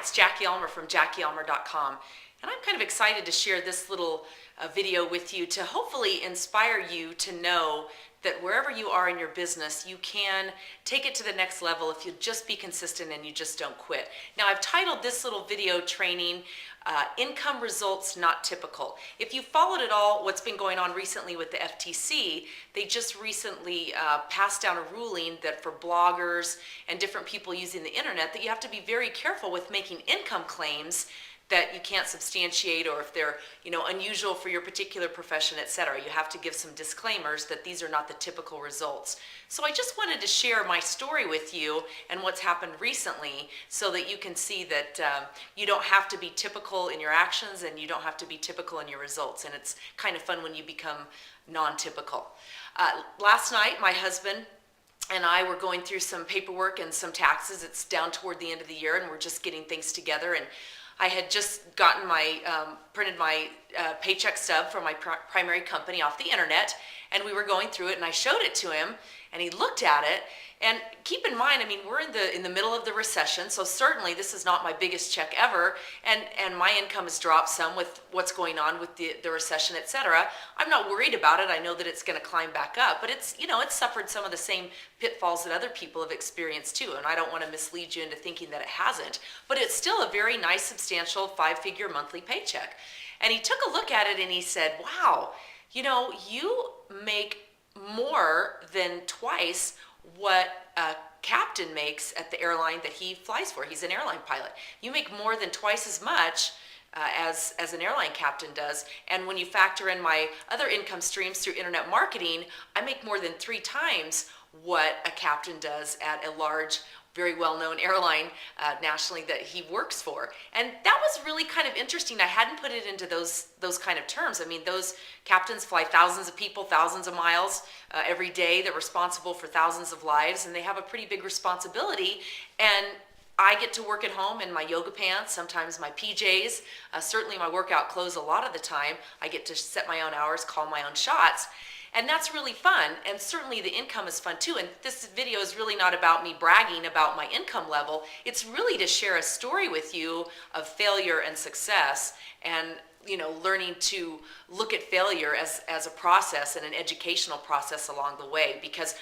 it's Jackie Ulmer from JackieUlmer.com, and I'm kind of excited to share this little video with you to hopefully inspire you to know that wherever you are in your business, you can take it to the next level if you just be consistent and you just don't quit. Now, I've titled this little video training, Income Results Not Typical. If you followed at all what's been going on recently with the FTC, they just recently passed down a ruling that for bloggers and different people using the internet, that you have to be very careful with making income claims that you can't substantiate, or if they're unusual for your particular profession, etc. You have to give some disclaimers that these are not the typical results. So I just wanted to share my story with you and what's happened recently so that you can see that you don't have to be typical in your actions and you don't have to be typical in your results. And it's kind of fun when you become non-typical. Last night, my husband and I were going through some paperwork and some taxes. It's down toward the end of the year and we're just getting things together. And I had just gotten printed my paycheck stub from my primary company off the internet, and we were going through it, and I showed it to him, and he looked at it. And keep in mind, I mean, we're in the middle of the recession, so certainly this is not my biggest check ever, and my income has dropped some with what's going on with the recession, etc. I'm not worried about it. I know that it's going to climb back up, but it's suffered some of the same pitfalls that other people have experienced too, and I don't want to mislead you into thinking that it hasn't, but it's still a very nice, substantial 5-figure monthly paycheck. And he took a look at it and he said, wow, you make more than twice what a captain makes at the airline that he flies for. He's an airline pilot. You make more than twice as much as an airline captain does. And when you factor in my other income streams through internet marketing, I make more than 3 times what a captain does at a large, very well-known airline nationally that he works for. And that was really kind of interesting. I hadn't put it into those kind of terms. I mean, those captains fly thousands of people, thousands of miles every day. They're responsible for thousands of lives, and they have a pretty big responsibility. And I get to work at home in my yoga pants, sometimes my PJs, certainly my workout clothes a lot of the time. I get to set my own hours, call my own shots. And that's really fun, and certainly the income is fun too. And this video is really not about me bragging about my income level. It's really to share a story with you of failure and success, and learning to look at failure as a process and an educational process along the way. Because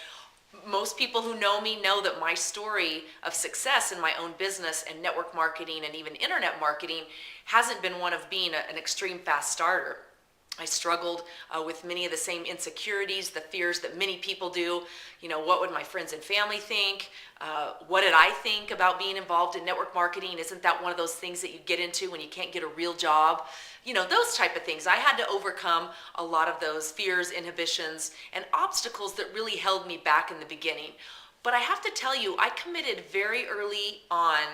most people who know me know that my story of success in my own business and network marketing and even internet marketing hasn't been one of being an extreme fast starter. I struggled with many of the same insecurities, the fears that many people do. What would my friends and family think? What did I think about being involved in network marketing? Isn't that one of those things that you get into when you can't get a real job? Those type of things. I had to overcome a lot of those fears, inhibitions, and obstacles that really held me back in the beginning. But I have to tell you, I committed very early on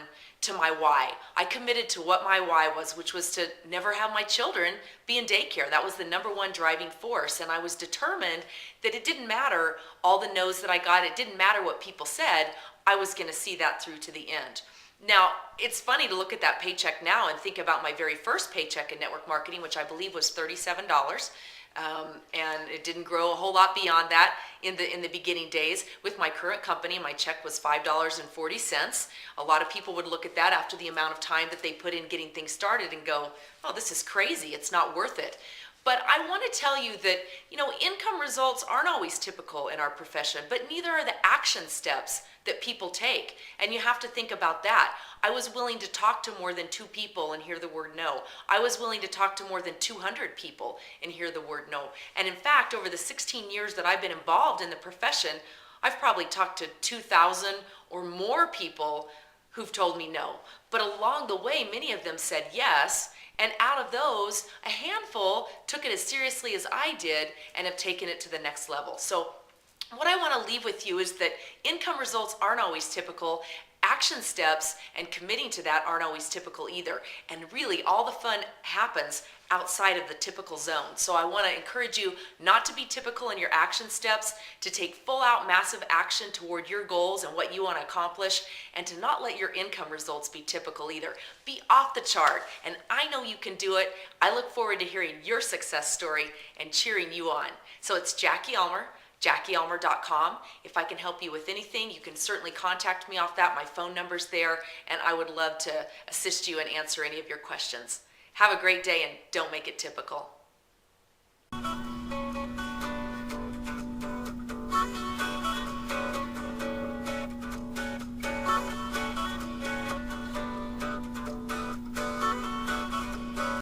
to my why. I committed to what my why was, which was to never have my children be in daycare. That was the #1 driving force. And I was determined that it didn't matter all the no's that I got. It didn't matter what people said. I was going to see that through to the end. Now, it's funny to look at that paycheck now and think about my very first paycheck in network marketing, which I believe was $37. And it didn't grow a whole lot beyond that in the beginning days. With my current company, my check was $5.40. A lot of people would look at that after the amount of time that they put in getting things started and go, oh, this is crazy. It's not worth it. But I want to tell you that, income results aren't always typical in our profession, but neither are the action steps that people take. And you have to think about that. I was willing to talk to more than 2 people and hear the word no. I was willing to talk to more than 200 people and hear the word no. And in fact, over the 16 years that I've been involved in the profession, I've probably talked to 2,000 or more people who've told me no. But along the way, many of them said yes. And out of those, a handful took it as seriously as I did and have taken it to the next level. So what I want to leave with you is that income results aren't always typical. Action steps and committing to that aren't always typical either. And really, all the fun happens outside of the typical zone. So I want to encourage you not to be typical in your action steps, to take full out massive action toward your goals and what you want to accomplish, and to not let your income results be typical either. Be off the chart, and I know you can do it. I look forward to hearing your success story and cheering you on. So it's Jackie Ulmer, JackieUlmer.com. If I can help you with anything, you can certainly contact me off that. My phone number's there, and I would love to assist you and answer any of your questions. Have a great day, and don't make it typical.